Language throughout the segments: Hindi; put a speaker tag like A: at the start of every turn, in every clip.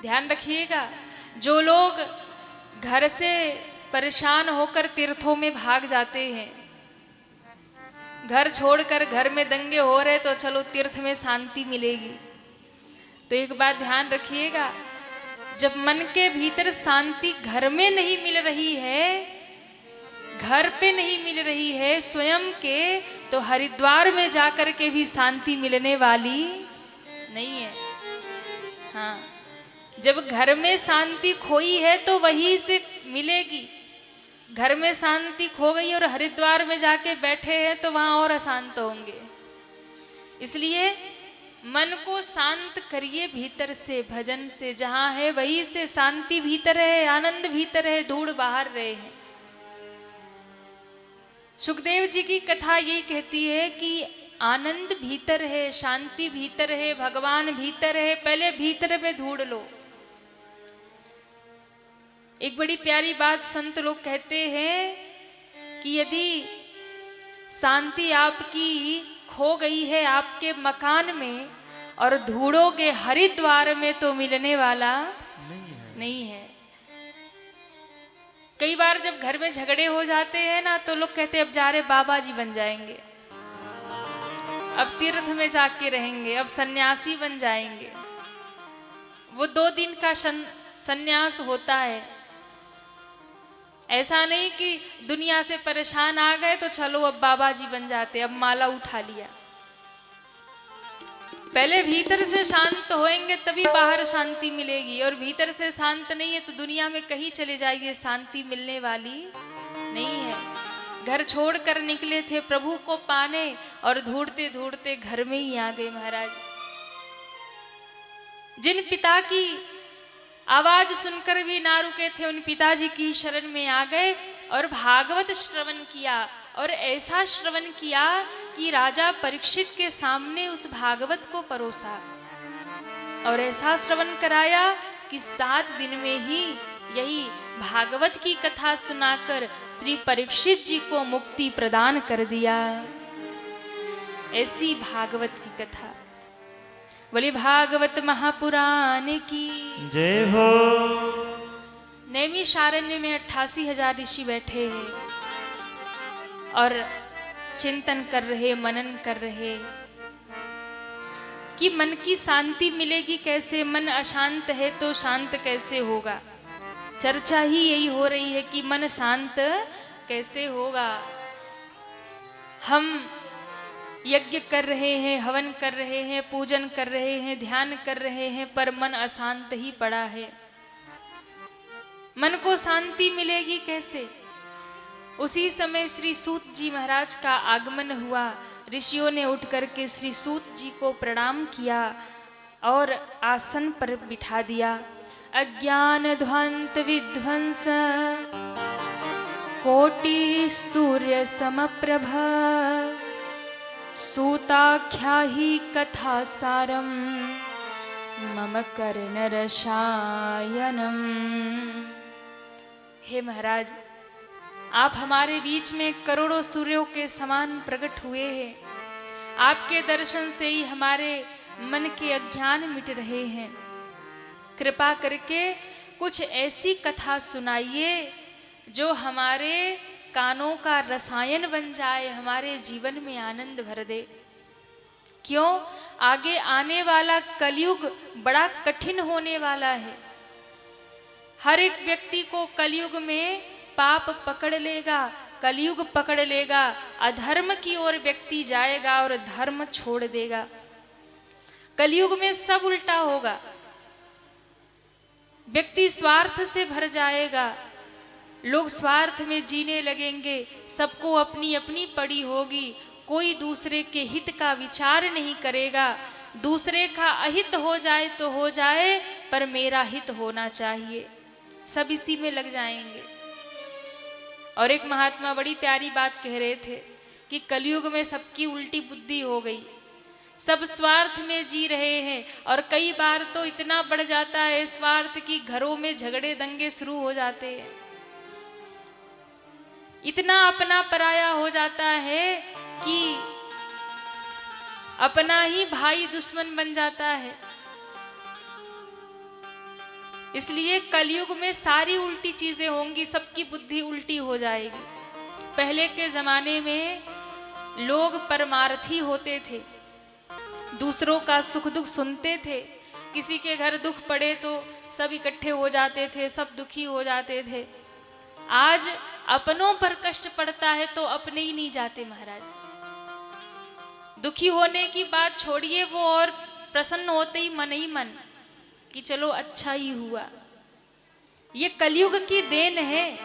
A: ध्यान रखिएगा, जो लोग घर से परेशान होकर तीर्थों में भाग जाते हैं, घर छोड़कर घर में दंगे हो रहे तो चलो तीर्थ में शांति मिलेगी, तो एक बात ध्यान रखिएगा, जब मन के भीतर शांति घर में नहीं मिल रही है, घर पे नहीं मिल रही है स्वयं के, तो हरिद्वार में जाकर के भी शांति मिलने वाली नहीं है। हाँ, जब घर में शांति खोई है तो वहीं से मिलेगी। घर में शांति खो गई और हरिद्वार में जाके बैठे हैं तो वहां और अशांत होंगे। इसलिए मन को शांत करिए भीतर से, भजन से, जहां है वहीं से शांति भीतर है, आनंद भीतर है, धूड़ बाहर रहे हैं। सुखदेव जी की कथा यही कहती है कि आनंद भीतर है, शांति भीतर है, भगवान भीतर है, पहले भीतर में ढूंढ लो। एक बड़ी प्यारी बात संत लोग कहते हैं कि यदि शांति आपकी खो गई है आपके मकान में और ढूंढोगे हरिद्वार में तो मिलने वाला नहीं है। कई बार जब घर में झगड़े हो जाते हैं ना तो लोग कहते हैं अब जा रहे बाबा जी बन जाएंगे, अब तीर्थ में जाके रहेंगे, अब सन्यासी बन जाएंगे। वो 2 दिन का सन्यास होता है। ऐसा नहीं कि दुनिया से परेशान आ गए तो चलो अब बाबा जी बन जाते, अब माला उठा लिया। पहले भीतर से शांत होएंगे तभी बाहर शांति मिलेगी, और भीतर से शांत नहीं है तो दुनिया में कहीं चले जाइए शांति मिलने वाली नहीं है। घर छोड़कर निकले थे प्रभु को पाने और ढूंढते ढूंढते घर में ही आ गए महाराज। जिन पिता की आवाज सुनकर भी ना रुके थे उन पिताजी की शरण में आ गए और भागवत श्रवण किया, और ऐसा श्रवण किया कि राजा परीक्षित के सामने उस भागवत को परोसा, और ऐसा श्रवण कराया कि 7 दिन में ही यही भागवत की कथा सुनाकर श्री परीक्षित जी को मुक्ति प्रदान कर दिया। ऐसी भागवत की कथा। बोले भागवत महापुराण की
B: जय हो।
A: नैमिषारण्य में 88,000 ऋषि बैठे हैं और चिंतन कर रहे, मनन कर रहे कि मन की शांति मिलेगी कैसे, मन अशांत है तो शांत कैसे होगा। चर्चा ही यही हो रही है कि मन शांत कैसे होगा। हम यज्ञ कर रहे हैं, हवन कर रहे हैं, पूजन कर रहे हैं, ध्यान कर रहे हैं, पर मन अशांत ही पड़ा है। मन को शांति मिलेगी कैसे? उसी समय श्री सूत जी महाराज का आगमन हुआ। ऋषियों ने उठ करके श्री सूत जी को प्रणाम किया और आसन पर बिठा दिया। अज्ञान ध्वंत विध्वंस कोटि सूर्य समप्रभ सूताख्या ही कथा सारम मम कर्ण रसायनम। हे महाराज, आप हमारे बीच में करोड़ों सूर्यों के समान प्रकट हुए हैं। आपके दर्शन से ही हमारे मन के अज्ञान मिट रहे हैं। कृपा करके कुछ ऐसी कथा सुनाइए जो हमारे कानों का रसायन बन जाए, हमारे जीवन में आनंद भर दे। क्यों? आगे आने वाला कलयुग बड़ा कठिन होने वाला है। हर एक व्यक्ति को कलयुग में पाप पकड़ लेगा, कलयुग पकड़ लेगा, अधर्म की ओर व्यक्ति जाएगा और धर्म छोड़ देगा। कलयुग में सब उल्टा होगा। व्यक्ति स्वार्थ से भर जाएगा, लोग स्वार्थ में जीने लगेंगे, सबको अपनी अपनी पड़ी होगी, कोई दूसरे के हित का विचार नहीं करेगा। दूसरे का अहित हो जाए तो हो जाए, पर मेरा हित होना चाहिए, सब इसी में लग जाएंगे। और एक महात्मा बड़ी प्यारी बात कह रहे थे कि कलयुग में सबकी उल्टी बुद्धि हो गई, सब स्वार्थ में जी रहे हैं, और कई बार तो इतना बढ़ जाता है स्वार्थ कि घरों में झगड़े दंगे शुरू हो जाते हैं। इतना अपना पराया हो जाता है कि अपना ही भाई दुश्मन बन जाता है। इसलिए कलयुग में सारी उल्टी चीजें होंगी, सबकी बुद्धि उल्टी हो जाएगी। पहले के जमाने में लोग परमार्थी होते थे, दूसरों का सुख दुख सुनते थे। किसी के घर दुख पड़े तो सब इकट्ठे हो जाते थे, सब दुखी हो जाते थे। आज अपनों पर कष्ट पड़ता है तो अपने ही नहीं जाते महाराज। दुखी होने की बात छोड़िए, वो और प्रसन्न होते ही मन कि चलो अच्छा ही हुआ। ये कलयुग की देन है।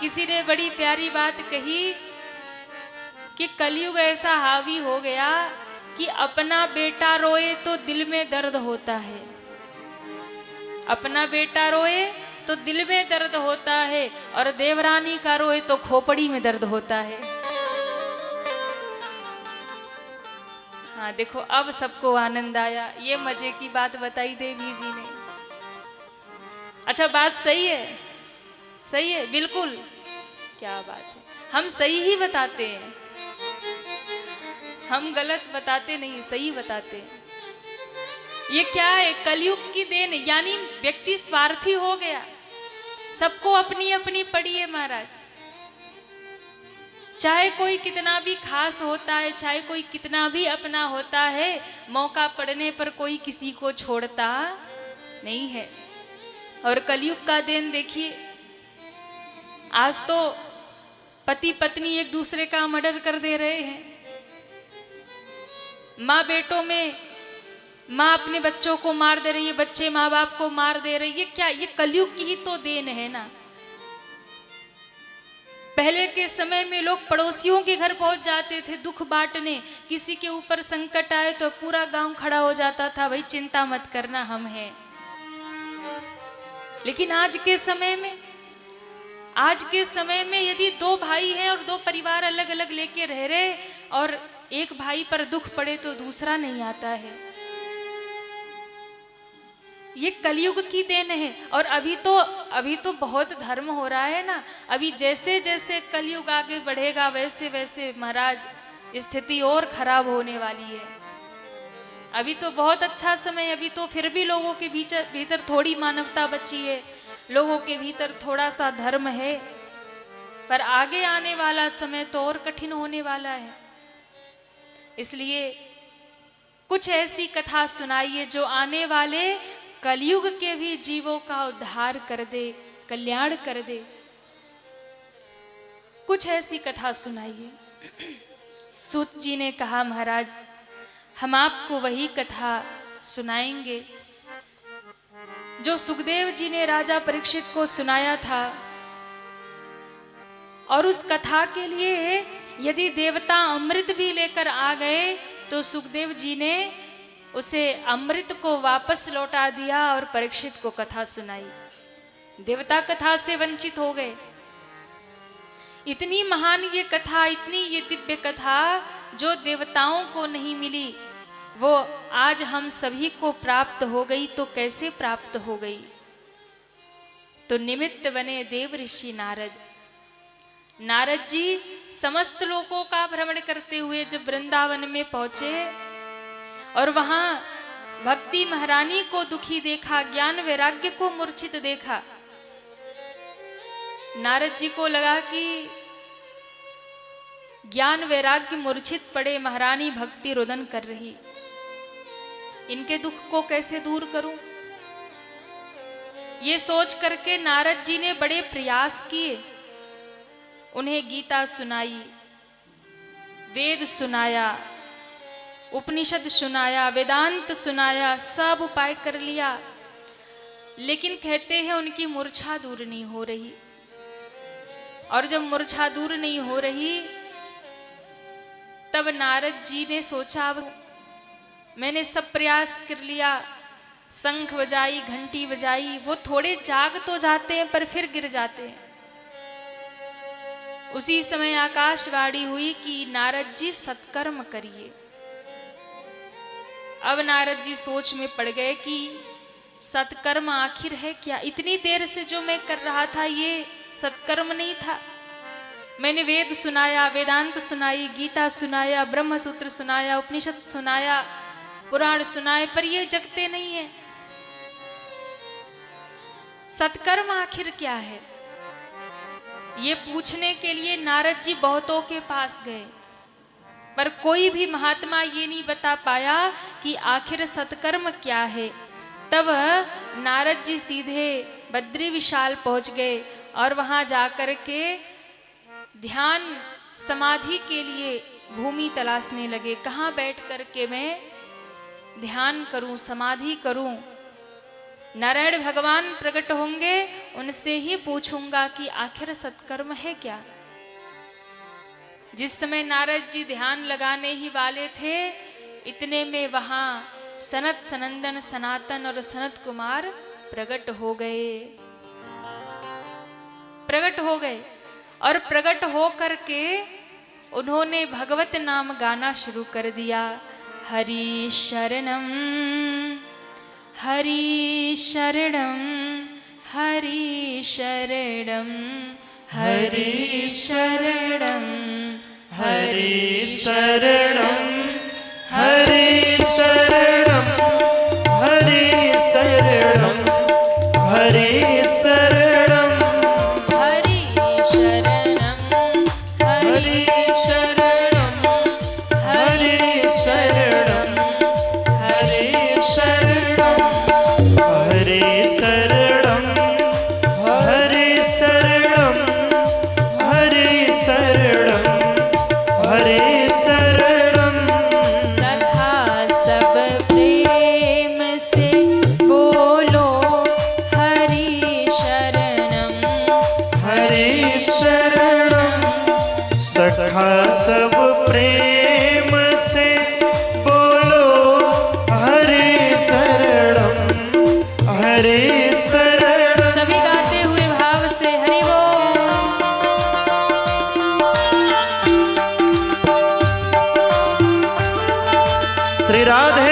A: किसी ने बड़ी प्यारी बात कही कि कलयुग ऐसा हावी हो गया कि अपना बेटा रोए तो दिल में दर्द होता है। अपना बेटा रोए तो दिल में दर्द होता है, और देवरानी का रोए तो खोपड़ी में दर्द होता है। हाँ देखो, अब सबको आनंद आया। ये मजे की बात बताई देवी जी ने। अच्छा, बात सही है, सही है, बिल्कुल। क्या बात है, हम सही ही बताते हैं, हम गलत बताते नहीं, सही बताते हैं। ये क्या है? कलयुग की देन। यानी व्यक्ति स्वार्थी हो गया, सबको अपनी अपनी पड़ी है महाराज। चाहे कोई कितना भी खास होता है, चाहे कोई कितना भी अपना होता है, मौका पड़ने पर कोई किसी को छोड़ता नहीं है। और कलयुग का दिन देखिए, आज तो पति पत्नी एक दूसरे का मर्डर कर दे रहे हैं। माँ बेटों में, माँ अपने बच्चों को मार दे रही है, बच्चे माँ बाप को मार दे रही है। ये क्या? ये कलयुग की ही तो देन है ना। पहले के समय में लोग पड़ोसियों के घर पहुंच जाते थे दुख बांटने। किसी के ऊपर संकट आए तो पूरा गांव खड़ा हो जाता था, भाई चिंता मत करना, हम हैं। लेकिन आज के समय में यदि दो भाई हैं और दो परिवार अलग अलग लेके रह रहे, और एक भाई पर दुख पड़े तो दूसरा नहीं आता है। ये कलयुग की देन है। और अभी तो बहुत धर्म हो रहा है ना। अभी जैसे जैसे कलयुग आगे बढ़ेगा, वैसे वैसे महाराज स्थिति और खराब होने वाली है। अभी तो बहुत अच्छा समय, अभी तो फिर भी लोगों के भीतर थोड़ी मानवता बची है, लोगों के भीतर थोड़ा सा धर्म है। पर आगे आने वाला समय तो और कठिन होने वाला है। इसलिए कुछ ऐसी कथा सुनाइए जो आने वाले कलयुग के भी जीवों का उद्धार कर दे, कल्याण कर दे। कुछ ऐसी कथा सुनाइए। सूत जी ने कहा, महाराज हम आपको वही कथा सुनाएंगे जो सुखदेव जी ने राजा परीक्षित को सुनाया था। और उस कथा के लिए यदि देवता अमृत भी लेकर आ गए तो सुखदेव जी ने उसे अमृत को वापस लौटा दिया और परीक्षित को कथा सुनाई। देवता कथा से वंचित हो गए। इतनी महान ये कथा, इतनी ये दिव्य कथा जो देवताओं को नहीं मिली, वो आज हम सभी को प्राप्त हो गई। तो कैसे प्राप्त हो गई? तो निमित्त बने देव ऋषि नारद। नारद जी समस्त लोकों का भ्रमण करते हुए जब वृंदावन में पहुंचे और वहां भक्ति महारानी को दुखी देखा, ज्ञान वैराग्य को मूर्छित देखा, नारद जी को लगा कि ज्ञान वैराग्य मूर्छित पड़े, महारानी भक्ति रुदन कर रही, इनके दुख को कैसे दूर करूं। ये सोच करके नारद जी ने बड़े प्रयास किए। उन्हें गीता सुनाई, वेद सुनाया, उपनिषद सुनाया, वेदांत सुनाया, सब उपाय कर लिया, लेकिन कहते हैं उनकी मूर्छा दूर नहीं हो रही। और जब मूर्छा दूर नहीं हो रही तब नारद जी ने सोचा, अब मैंने सब प्रयास कर लिया, शंख बजाई, घंटी बजाई, वो थोड़े जाग तो जाते हैं पर फिर गिर जाते हैं। उसी समय आकाशवाणी हुई कि नारद जी सत्कर्म करिए। अब नारद जी सोच में पड़ गए कि सत्कर्म आखिर है क्या? इतनी देर से जो मैं कर रहा था ये सत्कर्म नहीं था। मैंने वेद सुनाया, वेदांत सुनाई, गीता सुनाया, ब्रह्म सूत्र सुनाया, उपनिषद सुनाया, पुराण सुनाए, पर ये जगते नहीं है। सत्कर्म आखिर क्या है, ये पूछने के लिए नारद जी बहुतों के पास गए, पर कोई भी महात्मा ये नहीं बता पाया कि आखिर सत्कर्म क्या है। तब नारद जी सीधे बद्री विशाल पहुंच गए और वहां जाकर के ध्यान समाधि के लिए भूमि तलाशने लगे। कहाँ बैठ कर के मैं ध्यान करूं, समाधि करूं। नारायण भगवान प्रकट होंगे, उनसे ही पूछूंगा कि आखिर सत्कर्म है क्या। जिस समय नारद जी ध्यान लगाने ही वाले थे, इतने में वहां सनत सनंदन सनातन और सनत कुमार प्रकट हो गए। और प्रकट हो करके उन्होंने भगवत नाम गाना शुरू कर दिया। हरि शरणम हरि शरणम हरि शरणम हरि शरणम
B: हरि शरणम हरि शरणम हरि शरणम हरि शरणम
A: हरि शरणम हरि शरणम
B: हरि शरणम हरि शरणम हरि शरणम हरि शरणम हरि शरणम हरि शरणम।
A: सखा सब प्रेम से बोलो हरि शरणम
B: हरि शरणम। सखा सब प्रेम से बोलो हरि शरणम हरि शरणम।
A: सभी गाते हुए भाव से हरि बोल।
B: श्री राधे।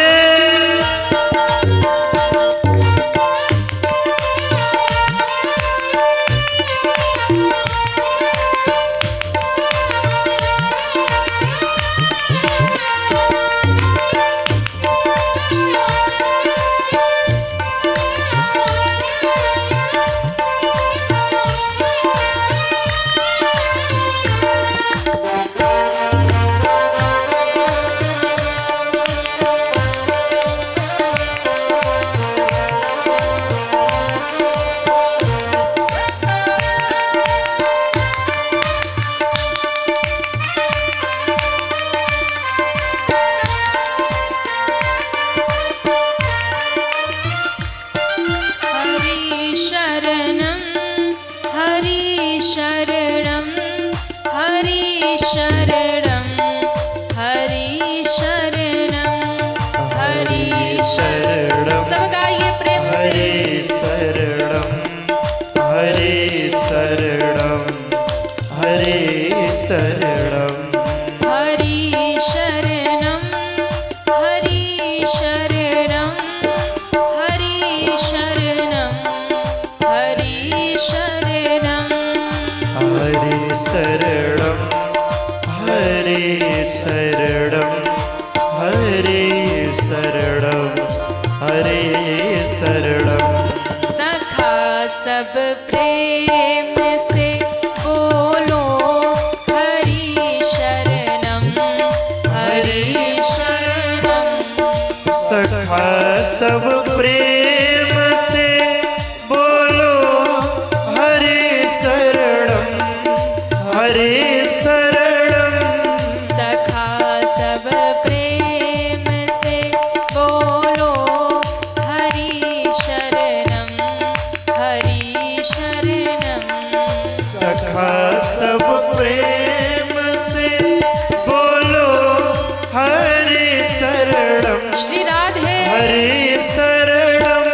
A: हरि शरणम हरि शरणम हरि शरणम हरि शरणम हरि
B: शरणम।
A: सब गाइए प्रेम से।
B: हरि शरणम हरि शरणम हरि शरणम
A: हरि शरणम हरि शरणम हरि शरणम हरि शरणम
B: हरि शरणम हरि शरणम हरि शरणम हरि शरणम।
A: सखा सब प्रेम से बोलो हरि शरणम हरि शरणम।
B: सखा सब प्रेम से बोलो हरि शरणम हरि शरणम।
A: सखा सब प्रेम से बोलो हरि शरणम हरि शरणम।
B: सखा सब प्रेम से बोलो हरि शरणम
A: श्री राधे।
B: हरि शरणम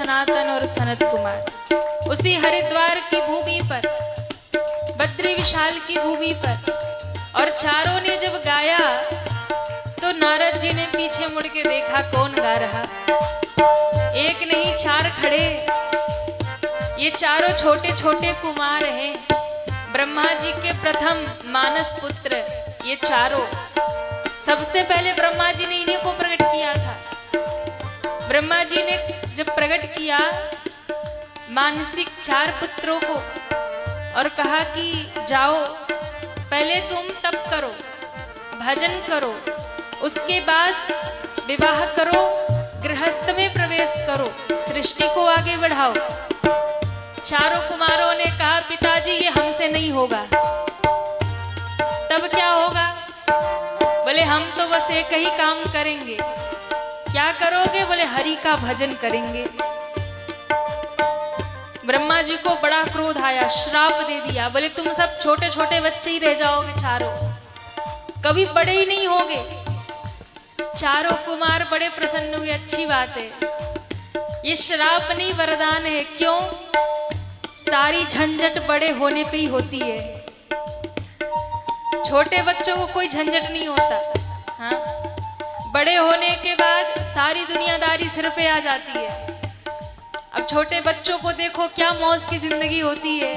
A: सनातन और सनत कुमार। उसी हरिद्वार की भूमि पर, बद्री विशाल की भूमि पर, और चारों ने जब गाया तो नारद जी ने पीछे मुड़ के देखा कौन गा रहा। एक नहीं चार खड़े, ये चारों छोटे छोटे कुमार हैं, ब्रह्मा जी के प्रथम मानस पुत्र ये चारों। सबसे पहले ब्रह्मा जी ने इन्हीं को प्रकट किया था। ब्रह्मा जी ने जब प्रकट किया मानसिक चार पुत्रों को और कहा कि जाओ पहले तुम तप करो, भजन करो, उसके बाद विवाह करो, गृहस्थ में प्रवेश करो, सृष्टि को आगे बढ़ाओ। चारों कुमारों ने कहा पिताजी ये हमसे नहीं होगा। तब क्या होगा? बोले हम तो बस एक ही काम करेंगे। क्या करोगे? बोले हरि का भजन करेंगे। ब्रह्मा जी को बड़ा क्रोध आया, श्राप दे दिया। बोले तुम सब छोटे छोटे बच्चे ही रह जाओगे चारों, कभी बड़े ही नहीं होगे। चारों कुमार बड़े प्रसन्न हुए, अच्छी बात है, ये श्राप नहीं वरदान है। क्यों? सारी झंझट बड़े होने पे ही होती है, छोटे बच्चों को कोई झंझट नहीं होता। हाँ, बड़े होने के बाद सारी दुनियादारी सिर पे आ जाती है। अब छोटे बच्चों को देखो क्या मौज की जिंदगी होती है।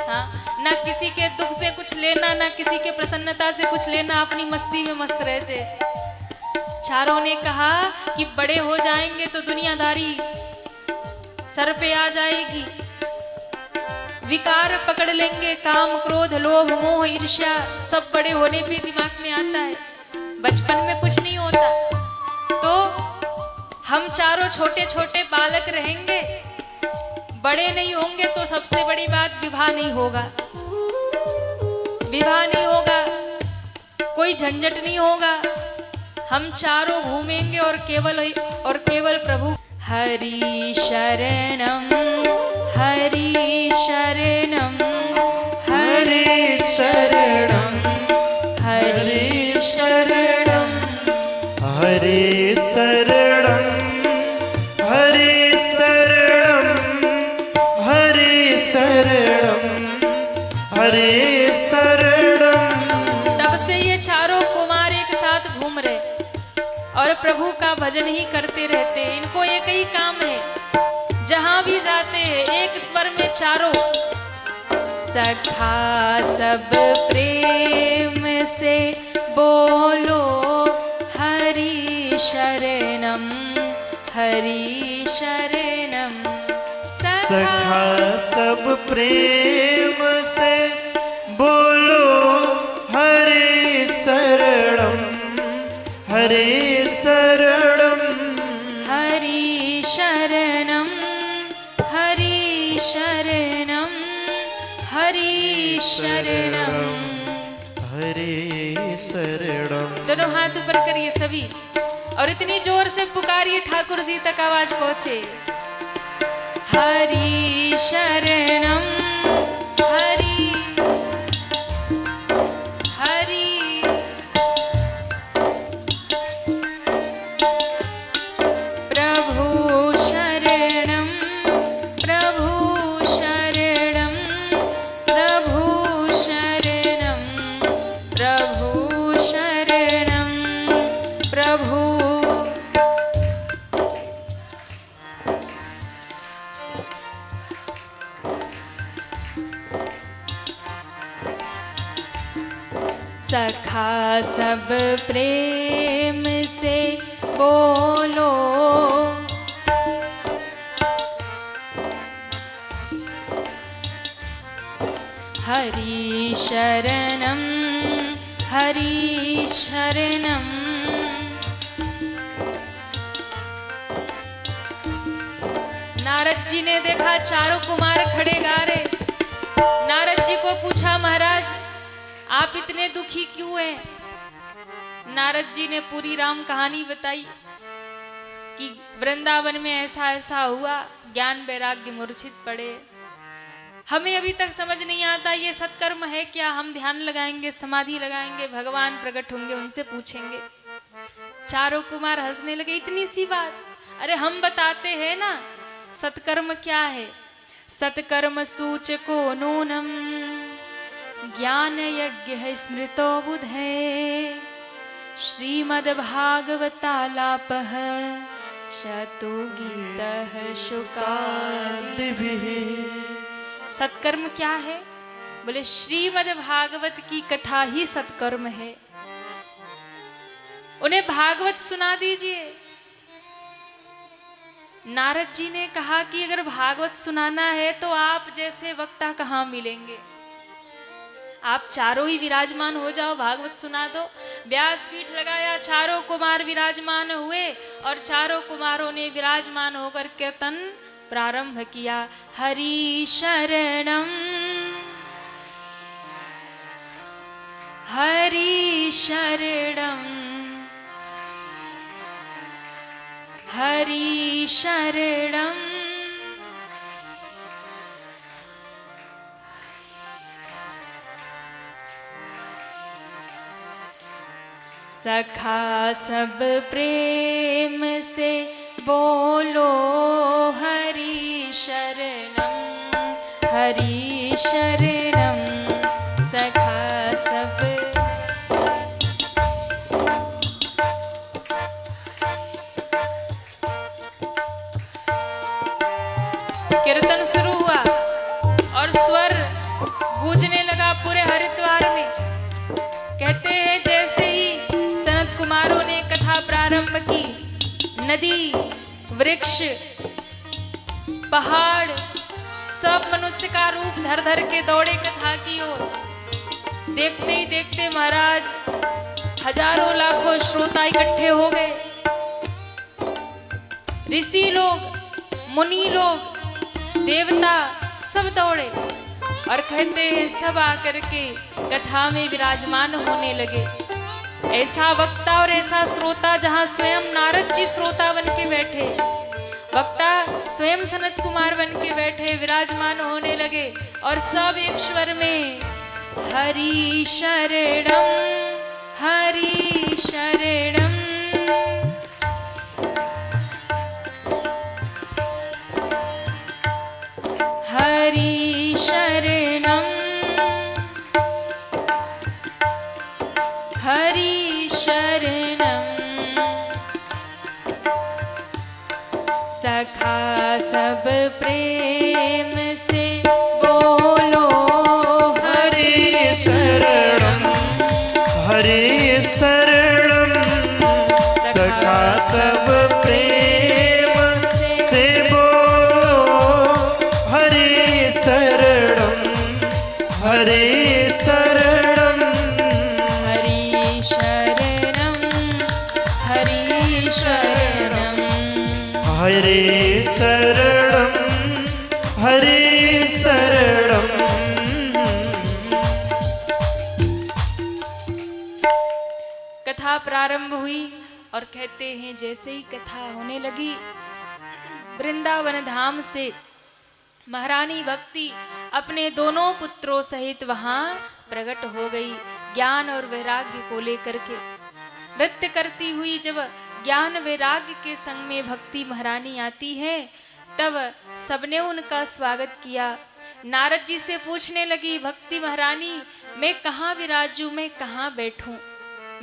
A: हाँ, ना किसी के दुख से कुछ लेना, ना किसी के प्रसन्नता से कुछ लेना, अपनी मस्ती में मस्त रहते। चारों ने कहा कि बड़े हो जाएंगे तो दुनियादारी सर पे आ जाएगी, विकार पकड़ लेंगे, काम क्रोध लोभ मोह ईर्ष्या सब बड़े होने पे दिमाग में आता है, बचपन में कुछ नहीं होता। तो हम चारों छोटे छोटे बालक रहेंगे, बड़े नहीं होंगे तो सबसे बड़ी बात विवाह नहीं होगा। विवाह नहीं होगा, कोई झंझट नहीं होगा, हम चारों घूमेंगे और केवल प्रभु हरि शरणम हरि शरणम
B: हरि शरणम
A: हरि शरणम
B: हरि शरणम हरि शरणम हरि शरणम हरि शरणम।
A: तब से ये चारों कुमार एक साथ घूम रहे और प्रभु का भजन ही करते रहते। इनको एक ही काम है, जहां भी जाते हैं एक स्वर में चारों, सखा सब प्रेम से बोलो हरि शरणम हरि शरणम।
B: सखा सब प्रेम से बोलो हरि शरणम हरि शरणम
A: हरि शरणम हरि शरणम हरि शरणम
B: हरि शरणम।
A: दोनों हाथ ऊपर करिए सभी और इतनी जोर से पुकारिए ठाकुर जी तक आवाज पहुंचे। हरि शरणम हरि हरि प्रभु शरणम प्रभु शरणम प्रभु शरणम प्रभु शरणम प्रभु। सखा सब प्रेम से बोलो हरि शरणम हरि शरणम। नारद जी ने देखा चारों कुमार खड़े गा रहे। नारद जी को पूछा महाराज आप इतने दुखी क्यों हैं? नारद जी ने पूरी राम कहानी बताई कि वृंदावन में ऐसा ऐसा हुआ, ज्ञान वैराग्य मूर्छित पड़े। हमें अभी तक समझ नहीं आता ये सत्कर्म है क्या। हम ध्यान लगाएंगे, समाधि लगाएंगे, भगवान प्रकट होंगे, उनसे पूछेंगे। चारों कुमार हंसने लगे, इतनी सी बात, अरे हम बताते हैं ना सत्कर्म क्या है? सत्कर्म सूचको नूनम ज्ञान यज्ञ है स्मृतो बुधे श्रीमद्भागवतालापः शतो गीतः शुकादिभिः। सत्कर्म क्या है? बोले श्रीमद् भागवत की कथा ही सत्कर्म है। उन्हें भागवत सुना दीजिए। नारद जी ने कहा कि अगर भागवत सुनाना है तो आप जैसे वक्ता कहाँ मिलेंगे, आप चारों ही विराजमान हो जाओ, भागवत सुना दो। व्यासपीठ लगाया, चारों कुमार विराजमान हुए और चारों कुमारों ने विराजमान होकर कीर्तन प्रारंभ किया। हरि शरणम हरि शरणम हरि शरणम सखा सब प्रेम से बोलो हरि शरणम हरि शरणम। सखा सब कीर्तन शुरू हुआ और स्वर गूंजने लगा पूरे हरिद्वार में। कहते हैं जैसे ही सनत कुमारों ने कथा प्रारंभ की, नदी, वृक्ष, पहाड़ सब मनुष्य का रूप धर धर के दौड़े कथा की ओर। देखते ही देखते महाराज हजारों लाखों श्रोता इकट्ठे हो गए। ऋषि लोग, मुनि लोग, देवता सब दौड़े और कहते हैं सब आकर के कथा में विराजमान होने लगे। ऐसा वक्ता और ऐसा श्रोता जहां स्वयं नारद जी श्रोता बन के बैठे, वक्ता स्वयं सनत कुमार बन के बैठे, विराजमान होने लगे और सब एक स्वर में हरि शरणम हरि शरणम हरि शरणम हरि शरणम। सखा सब प्रेम से बोलो
B: हरि शरणम हरि शरणम। सखा सब प्रेम से बोलो हरि शरणम हरि शरणम
A: हरि शरणम हरि शरणम
B: हरि शरणम हरि शरणम।
A: कथा प्रारंभ हुई और कहते हैं जैसे ही कथा होने लगी, वृंदावन धाम से महारानी भक्ति अपने दोनों पुत्रों सहित वहां प्रकट हो गई, ज्ञान और वैराग्य को लेकर के नृत्य करती हुई। जब ज्ञान वैराग्य के संग में भक्ति महारानी आती है, तब सबने उनका स्वागत किया। नारद जी से पूछने लगी भक्ति महारानी, मैं कहाँ विराजूं, मैं कहाँ बैठूं?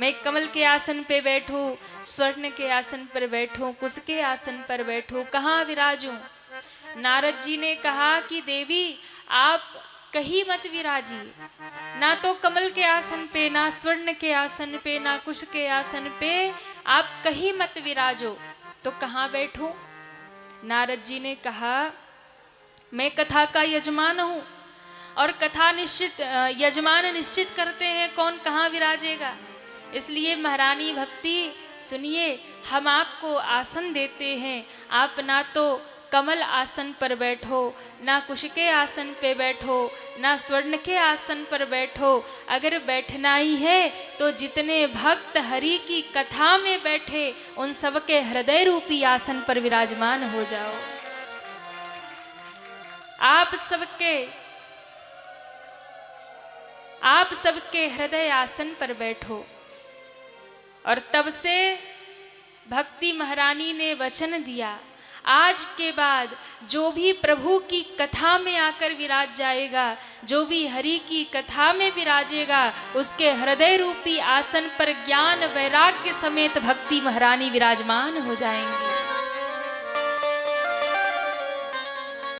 A: मैं कमल के आसन पे बैठूं, स्वर्ण के आसन पर बैठूं, कुश के आसन पर बैठूं, कहाँ विराजूं? नारद जी ने कहा कि देवी आप कहीं मत विराजिए, ना तो कमल के आसन पे, ना स्वर्ण के आसन पे, ना कुश के आसन पे, आप कहीं मत विराजो। तो कहाँ बैठूं? नारद जी ने कहा मैं कथा का यजमान हूँ और कथा निश्चित यजमान निश्चित करते हैं कौन कहाँ विराजेगा। इसलिए महारानी भक्ति सुनिए, हम आपको आसन देते हैं, आप ना तो कमल आसन पर बैठो, ना कुश के आसन पे बैठो, ना स्वर्ण के आसन पर बैठो। अगर बैठना ही है तो जितने भक्त हरि की कथा में बैठे उन सबके हृदय रूपी आसन पर विराजमान हो जाओ। आप सबके हृदय आसन पर बैठो। और तब से भक्ति महारानी ने वचन दिया, आज के बाद जो भी प्रभु की कथा में आकर विराज जाएगा, जो भी हरि की कथा में विराजेगा, उसके हृदय रूपी आसन पर ज्ञान वैराग्य समेत भक्ति महारानी विराजमान हो जाएंगी।